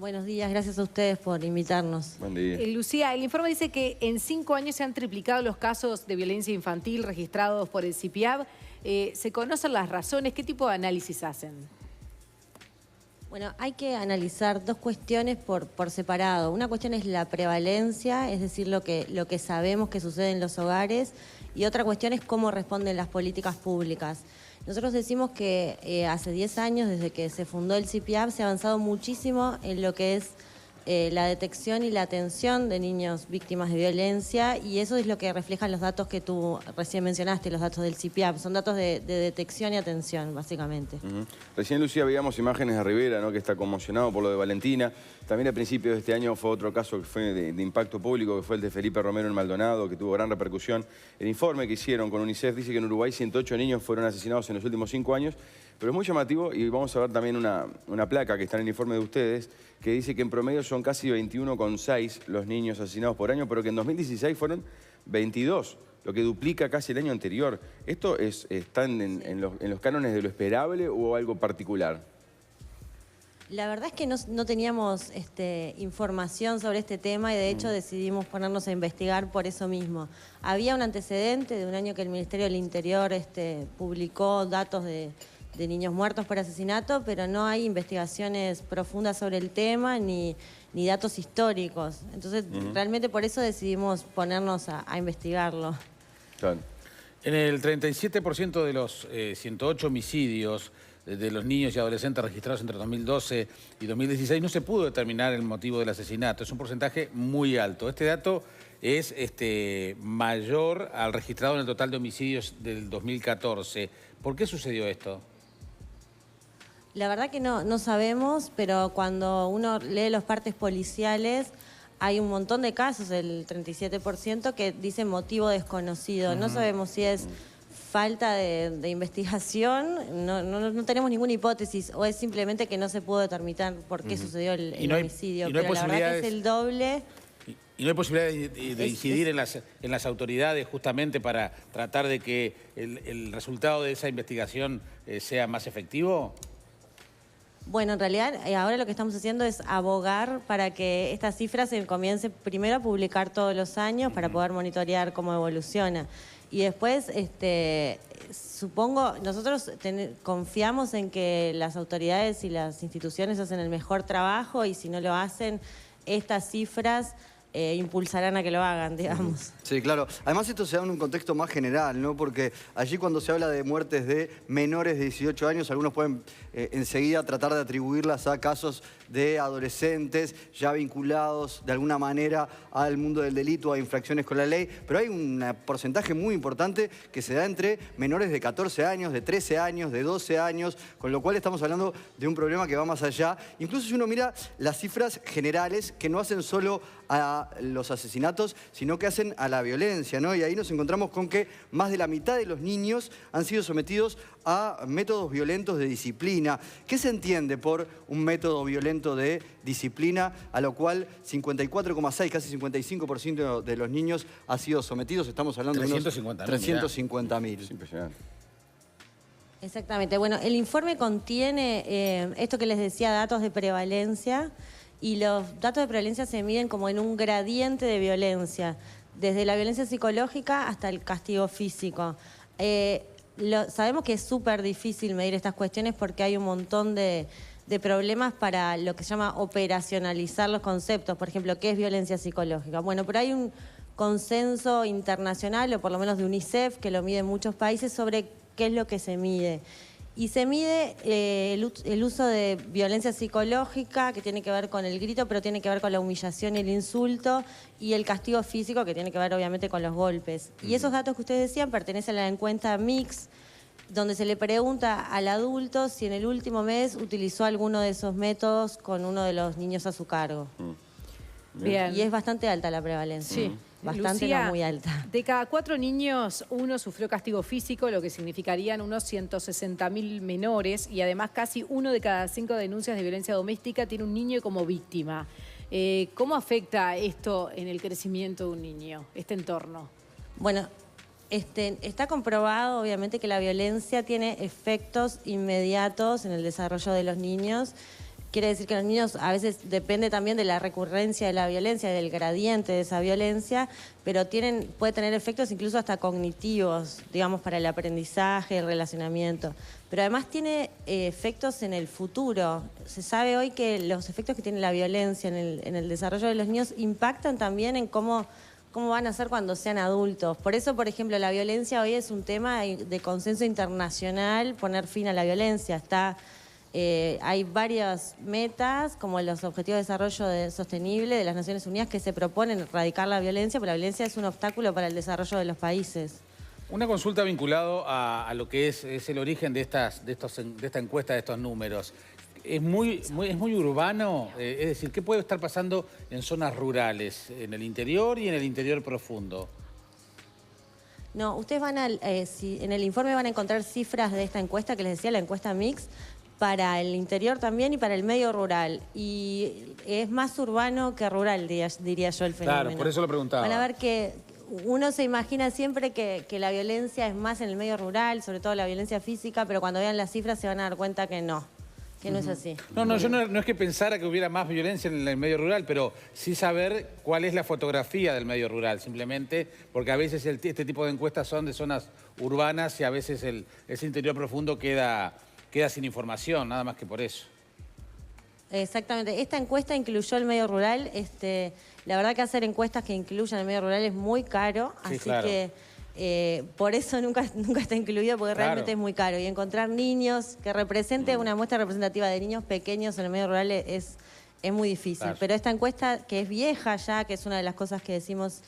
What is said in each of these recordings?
Buenos días, gracias a ustedes por invitarnos. Buen día. Lucía, el informe dice que en 5 años se han triplicado los casos de violencia infantil registrados por el CIPIAB. ¿Se conocen las razones? ¿Qué tipo de análisis hacen? Bueno, hay que analizar dos cuestiones por separado. Una cuestión es la prevalencia, es decir, lo que sabemos que sucede en los hogares, y otra cuestión es cómo responden las políticas públicas. Nosotros decimos que hace 10 años, desde que se fundó el CIPIAB, se ha avanzado muchísimo en lo que es la detección y la atención de niños víctimas de violencia, y eso es lo que reflejan los datos que tú recién mencionaste, los datos del CIPIAB. Son datos de detección y atención, básicamente. Recién, Lucía, veíamos imágenes de Rivera, ¿no?, que está conmocionado por lo de Valentina. También a principios de este año fue otro caso que fue de impacto público, que fue el de Felipe Romero en Maldonado, que tuvo gran repercusión. El informe que hicieron con UNICEF dice que en Uruguay 108 niños fueron asesinados en los últimos 5 años, pero es muy llamativo, y vamos a ver también una placa que está en el informe de ustedes, que dice que en promedio son casi 21,6 los niños asesinados por año, pero que en 2016 fueron 22, lo que duplica casi el año anterior. ¿Esto está en los cánones de lo esperable o algo particular? La verdad es que no teníamos información sobre este tema, y de hecho decidimos ponernos a investigar por eso mismo. Había un antecedente de un año que el Ministerio del Interior publicó datos de niños muertos por asesinato, pero no hay investigaciones profundas sobre el tema ni datos históricos. Entonces, realmente por eso decidimos ponernos a investigarlo. Claro. En el 37% de los 108 homicidios de los niños y adolescentes registrados entre 2012 y 2016 no se pudo determinar el motivo del asesinato. Es un porcentaje muy alto. Este dato es mayor al registrado en el total de homicidios del 2014. ¿Por qué sucedió esto? La verdad que no sabemos, pero cuando uno lee los partes policiales hay un montón de casos, el 37%, que dicen motivo desconocido. No sabemos si es falta de investigación, no tenemos ninguna hipótesis, o es simplemente que no se pudo determinar por qué sucedió el homicidio. Pero la verdad que es el doble. ¿Y no hay posibilidad de incidir en las autoridades justamente para tratar de que el resultado de esa investigación sea más efectivo? Bueno, en realidad ahora lo que estamos haciendo es abogar para que estas cifras se comiencen primero a publicar todos los años para poder monitorear cómo evoluciona. Y después, supongo, nosotros confiamos en que las autoridades y las instituciones hacen el mejor trabajo, y si no lo hacen, estas cifras impulsarán a que lo hagan, digamos. Sí, claro. Además, esto se da en un contexto más general, ¿no? Porque allí, cuando se habla de muertes de menores de 18 años, algunos pueden enseguida tratar de atribuirlas a casos de adolescentes ya vinculados de alguna manera al mundo del delito, a infracciones con la ley, pero hay un porcentaje muy importante que se da entre menores de 14 años, de 13 años, de 12 años, con lo cual estamos hablando de un problema que va más allá. Incluso si uno mira las cifras generales, que no hacen solo a los asesinatos, sino que hacen a la violencia, ¿no? Y ahí nos encontramos con que más de la mitad de los niños han sido sometidos a métodos violentos de disciplina. ¿Qué se entiende por un método violento de disciplina, a lo cual 54,6, casi 55% de los niños ha sido sometidos? Estamos hablando de unos 350.000. Es impresionante. Exactamente. Bueno, el informe contiene esto que les decía, datos de prevalencia, y los datos de prevalencia se miden como en un gradiente de violencia, desde la violencia psicológica hasta el castigo físico. Sabemos que es súper difícil medir estas cuestiones porque hay un montón de problemas para lo que se llama operacionalizar los conceptos. Por ejemplo, ¿qué es violencia psicológica? Bueno, pero hay un consenso internacional, o por lo menos de UNICEF, que lo mide en muchos países, sobre qué es lo que se mide. Y se mide el uso de violencia psicológica, que tiene que ver con el grito, pero tiene que ver con la humillación y el insulto, y el castigo físico, que tiene que ver obviamente con los golpes. Y esos datos que ustedes decían pertenecen a la encuesta MIX, donde se le pregunta al adulto si en el último mes utilizó alguno de esos métodos con uno de los niños a su cargo. Bien. Y es bastante alta la prevalencia. Sí. Bastante, Lucía, no muy alta. De cada 4 niños, uno sufrió castigo físico, lo que significarían unos 160.000 menores, y además casi 1 de cada 5 denuncias de violencia doméstica tiene un niño como víctima. ¿Cómo afecta esto en el crecimiento de un niño, este entorno? Bueno, está comprobado, obviamente, que la violencia tiene efectos inmediatos en el desarrollo de los niños. Quiere decir que los niños a veces depende también de la recurrencia de la violencia, del gradiente de esa violencia, pero puede tener efectos incluso hasta cognitivos, digamos, para el aprendizaje, el relacionamiento. Pero además tiene efectos en el futuro. Se sabe hoy que los efectos que tiene la violencia en el desarrollo de los niños impactan también en cómo van a ser cuando sean adultos. Por eso, por ejemplo, la violencia hoy es un tema de consenso internacional, poner fin a la violencia. Hay varias metas, como los Objetivos de Desarrollo Sostenible de las Naciones Unidas, que se proponen erradicar la violencia, pero la violencia es un obstáculo para el desarrollo de los países. Una consulta vinculado a lo que es el origen de esta encuesta, de estos números. ¿Es muy urbano? Es decir, ¿qué puede estar pasando en zonas rurales, en el interior y en el interior profundo? No, ustedes en el informe van a encontrar cifras de esta encuesta que les decía, la encuesta Mix, para el interior también y para el medio rural. Y es más urbano que rural, diría yo, el fenómeno. Claro, por eso lo preguntaba. Van a ver que uno se imagina siempre que la violencia es más en el medio rural, sobre todo la violencia física, pero cuando vean las cifras se van a dar cuenta que no es así. No, yo no es que pensara que hubiera más violencia en el medio rural, pero sí saber cuál es la fotografía del medio rural, simplemente, porque a veces este tipo de encuestas son de zonas urbanas y a veces ese interior profundo queda sin información, nada más que por eso. Exactamente. Esta encuesta incluyó el medio rural. La verdad que hacer encuestas que incluyan el medio rural es muy caro, Sí, así claro. que por eso nunca está incluido, porque Claro. realmente es muy caro. Y encontrar niños que represente una muestra representativa de niños pequeños en el medio rural es muy difícil. Claro. Pero esta encuesta, que es vieja ya, que es una de las cosas que decimos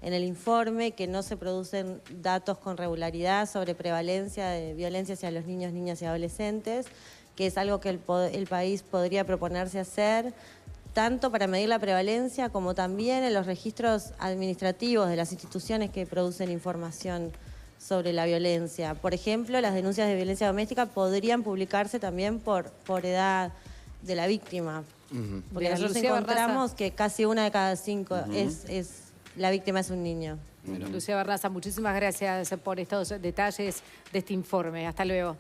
en el informe, que no se producen datos con regularidad sobre prevalencia de violencia hacia los niños, niñas y adolescentes, que es algo que el país podría proponerse hacer, tanto para medir la prevalencia como también en los registros administrativos de las instituciones que producen información sobre la violencia. Por ejemplo, las denuncias de violencia doméstica podrían publicarse también por edad de la víctima. Porque Bien, nosotros Lucía encontramos que casi 1 de cada 5 la víctima es un niño. Lucía Barraza, muchísimas gracias por estos detalles de este informe. Hasta luego.